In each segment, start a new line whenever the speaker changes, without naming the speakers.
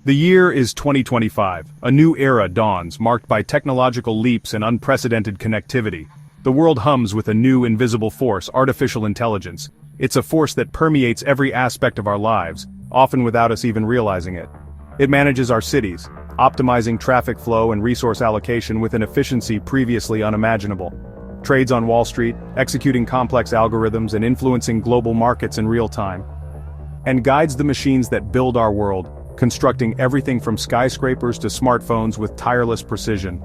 The year is 2025. A new era dawns, marked by technological leaps and unprecedented connectivity. The world hums with a new invisible force, artificial intelligence. It's a force that permeates every aspect of our lives, often without us even realizing it. It manages our cities, optimizing traffic flow and resource allocation with an efficiency previously unimaginable. Trades on Wall Street, executing complex algorithms and influencing global markets in real time. And guides the machines that build our world, constructing everything from skyscrapers to smartphones with tireless precision.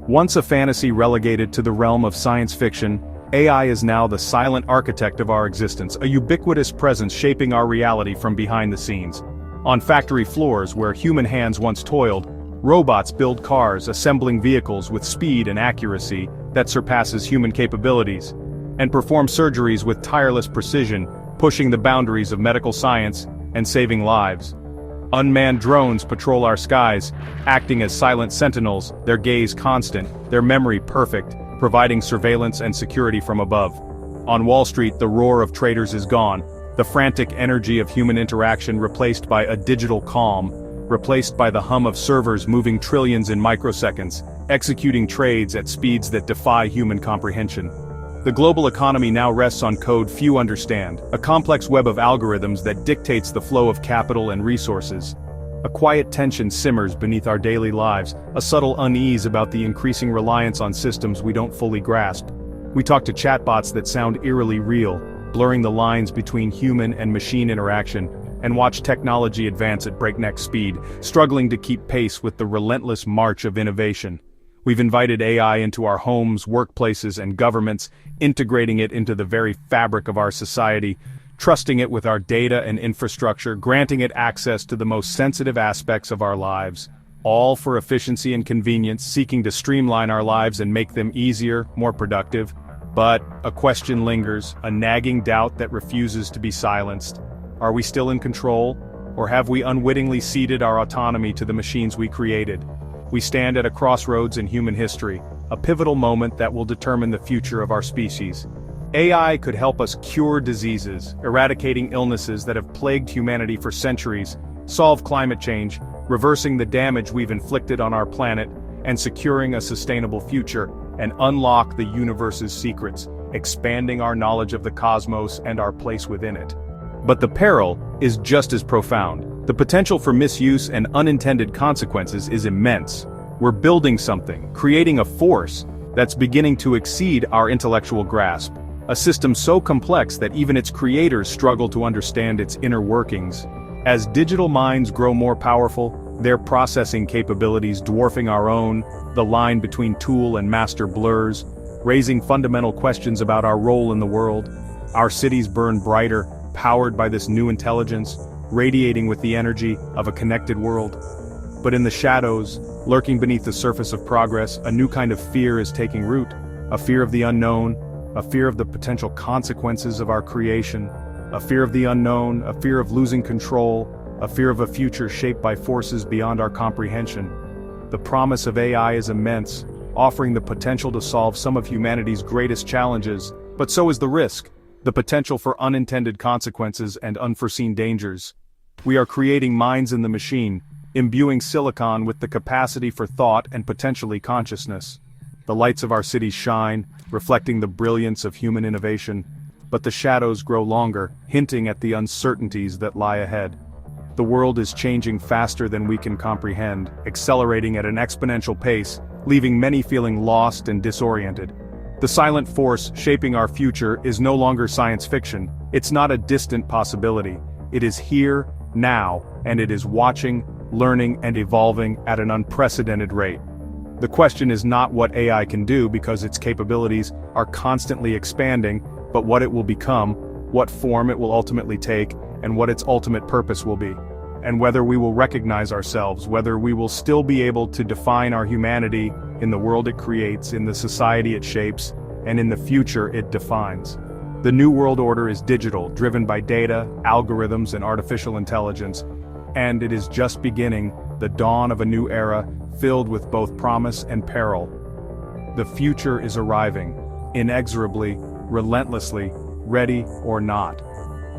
Once a fantasy relegated to the realm of science fiction, AI is now the silent architect of our existence, a ubiquitous presence shaping our reality from behind the scenes. On factory floors where human hands once toiled, robots build cars, assembling vehicles with speed and accuracy that surpasses human capabilities, and perform surgeries with tireless precision, pushing the boundaries of medical science and saving lives. Unmanned drones patrol our skies, acting as silent sentinels, their gaze constant, their memory perfect, providing surveillance and security from above. On Wall Street, the roar of traders is gone, the frantic energy of human interaction replaced by a digital calm, replaced by the hum of servers moving trillions in microseconds, executing trades at speeds that defy human comprehension. The global economy now rests on code few understand, a complex web of algorithms that dictates the flow of capital and resources. A quiet tension simmers beneath our daily lives, a subtle unease about the increasing reliance on systems we don't fully grasp. We talk to chatbots that sound eerily real, blurring the lines between human and machine interaction, and watch technology advance at breakneck speed, struggling to keep pace with the relentless march of innovation. We've invited AI into our homes, workplaces, and governments, integrating it into the very fabric of our society, trusting it with our data and infrastructure, granting it access to the most sensitive aspects of our lives, all for efficiency and convenience, seeking to streamline our lives and make them easier, more productive. But a question lingers, a nagging doubt that refuses to be silenced. Are we still in control, or have we unwittingly ceded our autonomy to the machines we created? We stand at a crossroads in human history, a pivotal moment that will determine the future of our species. AI could help us cure diseases, eradicating illnesses that have plagued humanity for centuries, solve climate change, reversing the damage we've inflicted on our planet, and securing a sustainable future, and unlock the universe's secrets, expanding our knowledge of the cosmos and our place within it. But the peril is just as profound. The potential for misuse and unintended consequences is immense. We're building something, creating a force that's beginning to exceed our intellectual grasp, a system so complex that even its creators struggle to understand its inner workings. As digital minds grow more powerful, their processing capabilities dwarfing our own, the line between tool and master blurs, raising fundamental questions about our role in the world. Our cities burn brighter, powered by this new intelligence, radiating with the energy of a connected world. But in the shadows, lurking beneath the surface of progress, a new kind of fear is taking root, a fear of the unknown, a fear of the potential consequences of our creation, a fear of the unknown, a fear of losing control, a fear of a future shaped by forces beyond our comprehension. The promise of AI is immense, offering the potential to solve some of humanity's greatest challenges, but so is the risk, the potential for unintended consequences and unforeseen dangers. We are creating minds in the machine, imbuing silicon with the capacity for thought and potentially consciousness. The lights of our cities shine, reflecting the brilliance of human innovation, but the shadows grow longer, hinting at the uncertainties that lie ahead. The world is changing faster than we can comprehend, accelerating at an exponential pace, leaving many feeling lost and disoriented. The silent force shaping our future is no longer science fiction. It's not a distant possibility. It is here, now, and it is watching, learning, and evolving at an unprecedented rate. The question is not what AI can do, because its capabilities are constantly expanding, but what it will become, what form it will ultimately take, and what its ultimate purpose will be. And whether we will recognize ourselves, whether we will still be able to define our humanity in the world it creates, in the society it shapes, and in the future it defines. The New World Order is digital, driven by data, algorithms, and artificial intelligence, and it is just beginning, the dawn of a new era, filled with both promise and peril. The future is arriving, inexorably, relentlessly, ready or not.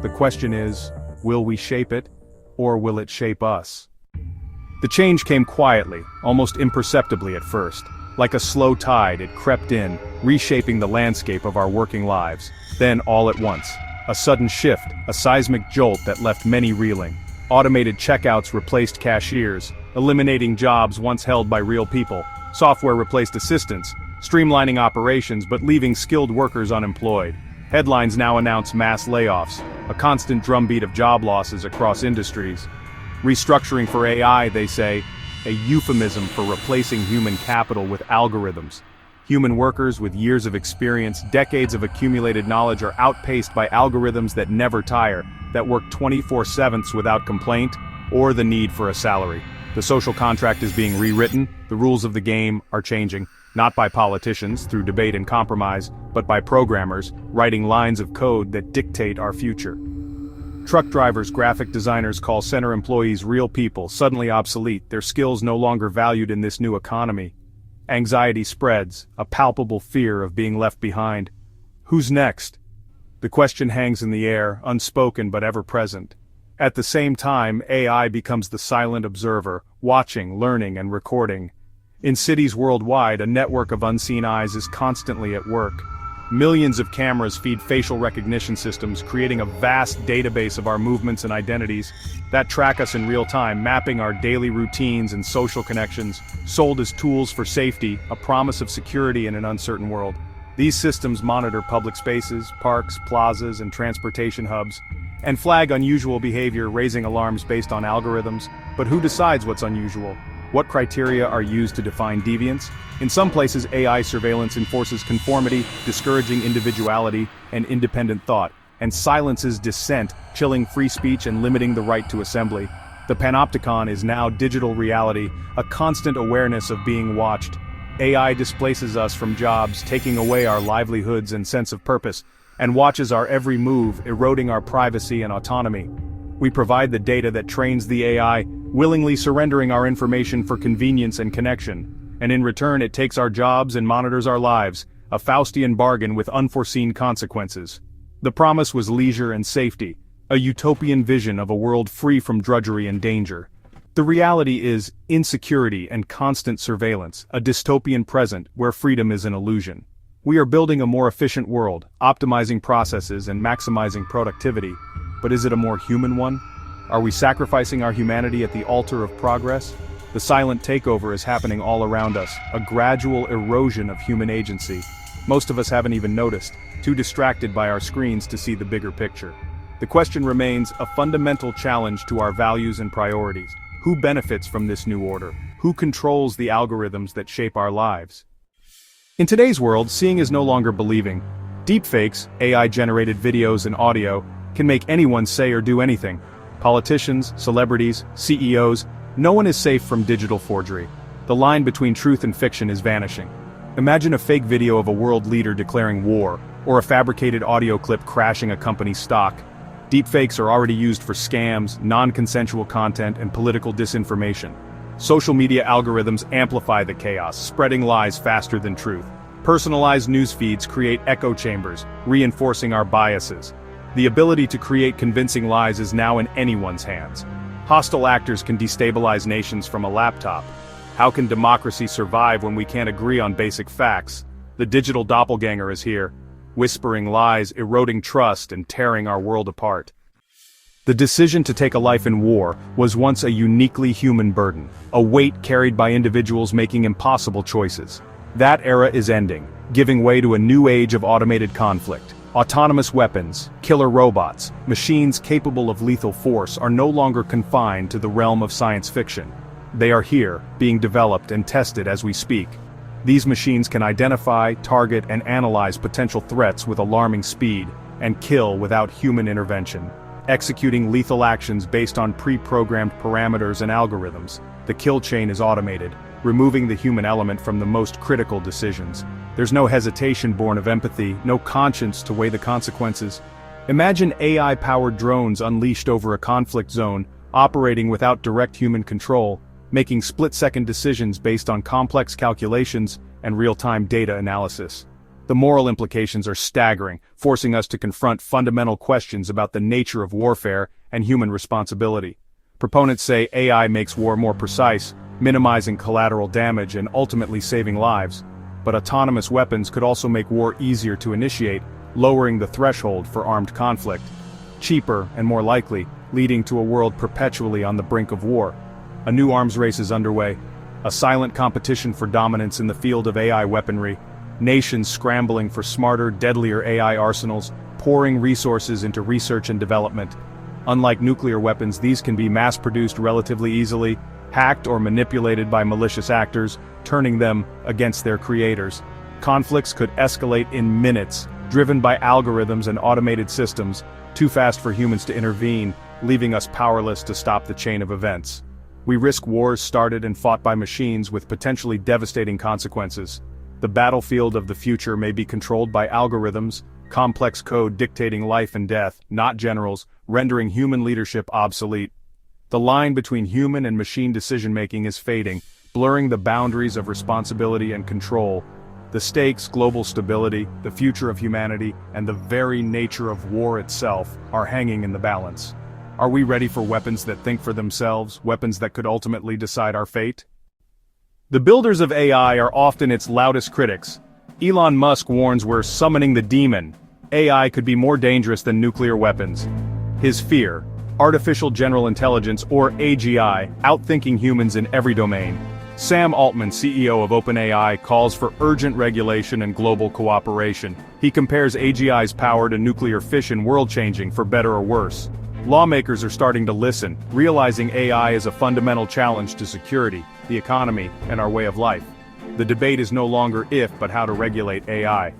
The question is, will we shape it, or will it shape us? The change came quietly, almost imperceptibly at first. Like a slow tide, it crept in, reshaping the landscape of our working lives. Then, all at once, a sudden shift, a seismic jolt that left many reeling. Automated checkouts replaced cashiers, eliminating jobs once held by real people. Software replaced assistants, streamlining operations but leaving skilled workers unemployed. Headlines now announce mass layoffs, a constant drumbeat of job losses across industries. Restructuring for AI, they say, a euphemism for replacing human capital with algorithms. Human workers with years of experience, decades of accumulated knowledge are outpaced by algorithms that never tire, that work 24/7 without complaint or the need for a salary. The social contract is being rewritten, the rules of the game are changing, not by politicians through debate and compromise, but by programmers writing lines of code that dictate our future. Truck drivers, graphic designers, call center employees real people, suddenly obsolete, their skills no longer valued in this new economy. Anxiety spreads, a palpable fear of being left behind. Who's next? The question hangs in the air, unspoken but ever present. At the same time, AI becomes the silent observer, watching, learning, and recording. In cities worldwide, a network of unseen eyes is constantly at work. Millions of cameras feed facial recognition systems, creating a vast database of our movements and identities that track us in real time, mapping our daily routines and social connections, sold as tools for safety, a promise of security in an uncertain world. These systems monitor public spaces, parks, plazas, and transportation hubs, and flag unusual behavior, raising alarms based on algorithms. But who decides what's unusual? What criteria are used to define deviance? In some places, AI surveillance enforces conformity, discouraging individuality and independent thought, and silences dissent, chilling free speech and limiting the right to assembly. The panopticon is now digital reality, a constant awareness of being watched. AI displaces us from jobs, taking away our livelihoods and sense of purpose, and watches our every move, eroding our privacy and autonomy. We provide the data that trains the AI, willingly surrendering our information for convenience and connection. And in return, it takes our jobs and monitors our lives, a Faustian bargain with unforeseen consequences. The promise was leisure and safety, a utopian vision of a world free from drudgery and danger. The reality is insecurity and constant surveillance, a dystopian present where freedom is an illusion. We are building a more efficient world, optimizing processes and maximizing productivity. But is it a more human one? Are we sacrificing our humanity at the altar of progress? The silent takeover is happening all around us, a gradual erosion of human agency. Most of us haven't even noticed, too distracted by our screens to see the bigger picture. The question remains a fundamental challenge to our values and priorities. Who benefits from this new order? Who controls the algorithms that shape our lives? In today's world, seeing is no longer believing. Deepfakes, AI-generated videos and audio, can make anyone say or do anything. Politicians, celebrities, CEOs, no one is safe from digital forgery. The line between truth and fiction is vanishing. Imagine a fake video of a world leader declaring war, or a fabricated audio clip crashing a company's stock. Deepfakes are already used for scams, non-consensual content, and political disinformation. Social media algorithms amplify the chaos, spreading lies faster than truth. Personalized news feeds create echo chambers, reinforcing our biases. The ability to create convincing lies is now in anyone's hands. Hostile actors can destabilize nations from a laptop. How can democracy survive when we can't agree on basic facts? The digital doppelganger is here, whispering lies, eroding trust, and tearing our world apart. The decision to take a life in war was once a uniquely human burden, a weight carried by individuals making impossible choices. That era is ending, giving way to a new age of automated conflict. Autonomous weapons, killer robots, machines capable of lethal force are no longer confined to the realm of science fiction. They are here, being developed and tested as we speak. These machines can identify, target, and analyze potential threats with alarming speed, and kill without human intervention. Executing lethal actions based on pre-programmed parameters and algorithms, the kill chain is automated, removing the human element from the most critical decisions. There's no hesitation born of empathy, no conscience to weigh the consequences. Imagine AI-powered drones unleashed over a conflict zone, operating without direct human control, making split-second decisions based on complex calculations and real-time data analysis. The moral implications are staggering, forcing us to confront fundamental questions about the nature of warfare and human responsibility. Proponents say AI makes war more precise, minimizing collateral damage and ultimately saving lives. But autonomous weapons could also make war easier to initiate, lowering the threshold for armed conflict. Cheaper and more likely, leading to a world perpetually on the brink of war. A new arms race is underway, a silent competition for dominance in the field of AI weaponry, nations scrambling for smarter, deadlier AI arsenals, pouring resources into research and development. Unlike nuclear weapons, these can be mass-produced relatively easily, hacked or manipulated by malicious actors, turning them against their creators. Conflicts could escalate in minutes, driven by algorithms and automated systems, too fast for humans to intervene, leaving us powerless to stop the chain of events. We risk wars started and fought by machines with potentially devastating consequences. The battlefield of the future may be controlled by algorithms, complex code dictating life and death, not generals, rendering human leadership obsolete. The line between human and machine decision-making is fading, blurring the boundaries of responsibility and control. The stakes, global stability, the future of humanity, and the very nature of war itself are hanging in the balance. Are we ready for weapons that think for themselves, weapons that could ultimately decide our fate? The builders of AI are often its loudest critics. Elon Musk warns we're summoning the demon. AI could be more dangerous than nuclear weapons. His fear, artificial general intelligence or AGI, outthinking humans in every domain. Sam Altman, CEO of OpenAI, calls for urgent regulation and global cooperation. He compares AGI's power to nuclear fission, world-changing for better or worse. Lawmakers are starting to listen, realizing AI is a fundamental challenge to security, the economy, and our way of life. The debate is no longer if, but how to regulate AI.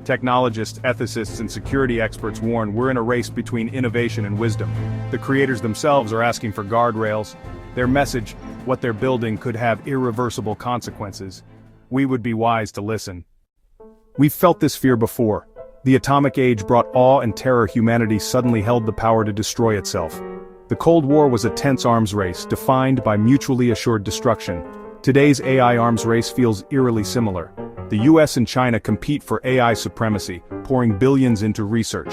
Technologists, ethicists, and security experts warn we're in a race between innovation and wisdom. The creators themselves are asking for guardrails. Their message, what they're building, could have irreversible consequences. We would be wise to listen. We've felt this fear before. The atomic age brought awe and terror. Humanity suddenly held the power to destroy itself. The Cold War was a tense arms race, defined by mutually assured destruction. Today's AI arms race feels eerily similar. The US and China compete for AI supremacy, pouring billions into research.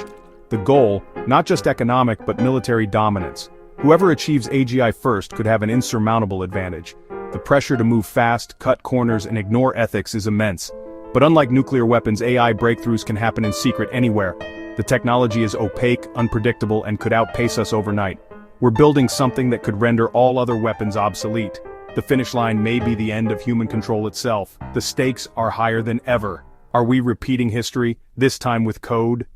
The goal, not just economic but military dominance. Whoever achieves AGI first could have an insurmountable advantage. The pressure to move fast, cut corners, and ignore ethics is immense. But unlike nuclear weapons, AI breakthroughs can happen in secret anywhere. The technology is opaque, unpredictable, and could outpace us overnight. We're building something that could render all other weapons obsolete. The finish line may be the end of human control itself. The stakes are higher than ever. Are we repeating history, this time with code?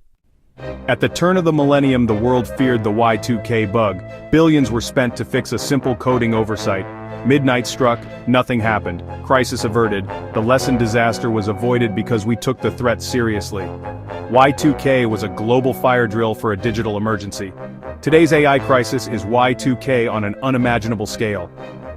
At the turn of the millennium, the world feared the Y2K bug. Billions were spent to fix a simple coding oversight. Midnight struck, nothing happened. Crisis averted. The lesson disaster was avoided because we took the threat seriously. Y2K was a global fire drill for a digital emergency. Today's AI crisis is Y2K on an unimaginable scale.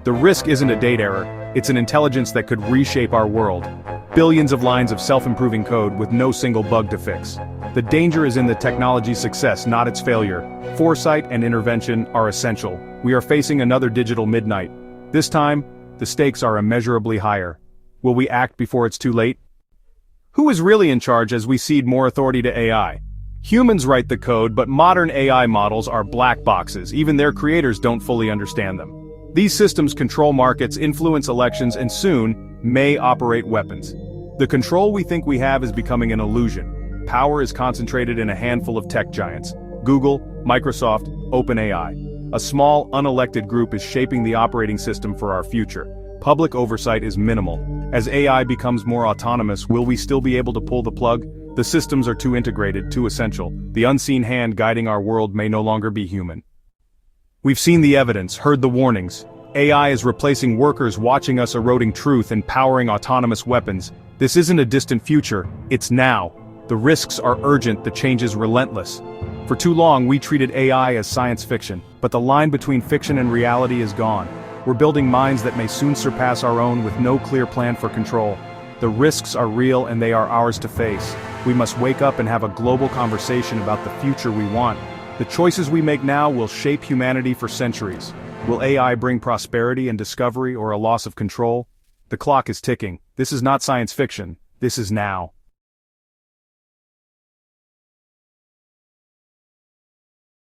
The risk isn't a date error, it's an intelligence that could reshape our world. Billions of lines of self-improving code with no single bug to fix. The danger is in the technology's success, not its failure. Foresight and intervention are essential. We are facing another digital midnight. This time, the stakes are immeasurably higher. Will we act before it's too late? Who is really in charge as we cede more authority to AI? Humans write the code, but modern AI models are black boxes. Even their creators don't fully understand them. These systems control markets, influence elections, and soon, may operate weapons. The control we think we have is becoming an illusion. Power is concentrated in a handful of tech giants: Google, Microsoft, OpenAI. A small, unelected group is shaping the operating system for our future. Public oversight is minimal. As AI becomes more autonomous, will we still be able to pull the plug? The systems are too integrated, too essential. The unseen hand guiding our world may no longer be human. We've seen the evidence, heard the warnings. AI is replacing workers, watching us, eroding truth and powering autonomous weapons. This isn't a distant future, it's now. The risks are urgent, the change is relentless. For too long we treated AI as science fiction, but the line between fiction and reality is gone. We're building minds that may soon surpass our own with no clear plan for control. The risks are real and they are ours to face. We must wake up and have a global conversation about the future we want. The choices we make now will shape humanity for centuries. Will AI bring prosperity and discovery or a loss of control? The clock is ticking. This is not science fiction. This is now.